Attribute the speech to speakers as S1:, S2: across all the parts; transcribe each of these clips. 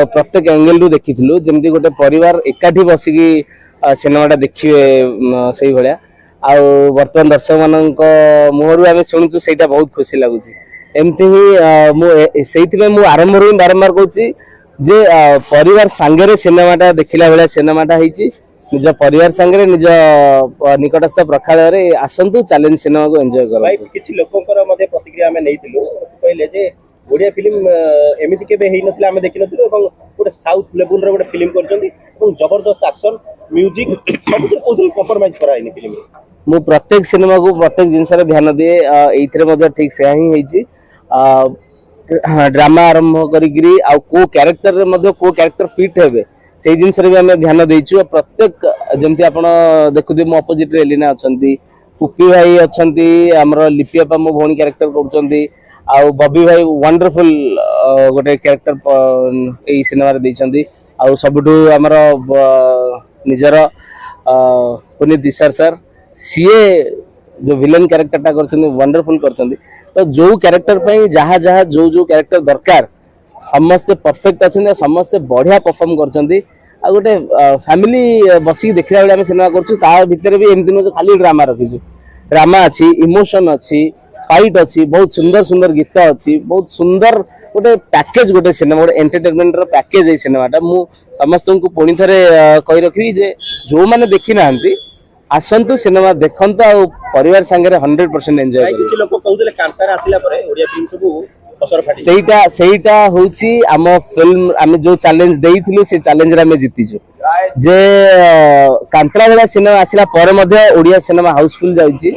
S1: प्रत्येक एंगल रु देखिथिलु जेमती गोटे परिवार एकाठी बसिकी सिनेमाटा देखिए से भाया आ बर्तमान दर्शक मानक मुहर आम शुणुचु से बहुत खुशी लगुच एमती ही से आरंभ ही बारंबार कहूँ जे परिवार सांगे सिनेमाटा देखला भाया सिनेमाटा होती निज परिवार सांगे निज निकटस्थ प्रेक्षालय आसतु चैलेंज सिनेमा को एंजॉय कर
S2: किछि लोकंकर मध्ये प्रतिक्रिया हमें नैतिलु कहले जे ओडिया फिल्म एमिति केबे हेइ नथिला हमें देखि नथिलु एवं गोटे साउथ लेवल रे गोटे फिल्म करचंदी एवं जबरदस्त एक्शन म्यूजिक सब कुछ कंप्रोमाइज कराइनी फिल्म
S1: मु प्रत्येक सिनेमा को प्रत्येक जिनस ध्यान दिए एइथरे मध्ये ठीक से ही हेछि ड्रामा आरंभ करिगिरी आ को कैरेक्टर रे मध्ये को कैरेक्टर फिट हेबे से जिनस रे भी हमें ध्यान देइछु प्रत्येक जेमति आपण देखुदे मो अपोजिट रे एलिना अछंती पुप्पी भाई अछंती हमर लिपियापा मो भौणी कैरेक्टर करचंती आ बबी भाई वंडरफुल गोटे कैरेक्टर ए सिनेमा रे दैछंती आ सबटू हमर निजर पुनीत दिशार सर सीए जो विलेन कैरेक्टरटा करछन वंडरफुल करछन तो जो कैरेक्टर पई जहा जहा जो जो कैरेक्टर दरकार समस्त परफेक्ट अछन समस्त बढ़िया परफॉर्म करछन आ गोटे फैमिली बसी देखला बेले हम सिनेमा करछु ता भीतर भी एमति न खाली ड्रामा रखिछु ड्रामा अछि इमोशन अछि फाइट अछि बहुत सुंदर सुंदर गीत अछि बहुत सुंदर गोटे पैकेज गोटे सिनेमा गोटे एंटरटेनमेंट रो पैकेज ए सिनेमाटा मु समस्त को पुणी थरे कहि रखी जे जो माने देखि नाहंती आसंतु सिनेमा देखंत आ परिवार संगे 100% एंजॉय कर
S2: किछि लोक कहउले कांतार आसिला परे ओडिया फिल्म सब असर फाटी
S1: सेटा होची आम फिल्म आम जो चैलेंज देइथिलु से चैलेंज रे हम जीतिछु जे कांतारा वाला सिनेमा आसिला परे मध्ये ओडिया सिनेमा हाउसफुल जाउची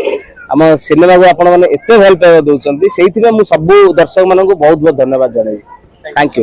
S1: आम सिनेमा को आपण माने एते हेल्प दउचंती सेइथिबे मु सब दर्शक मानन को बहुत बहुत धन्यवाद जणाई थैंक यू।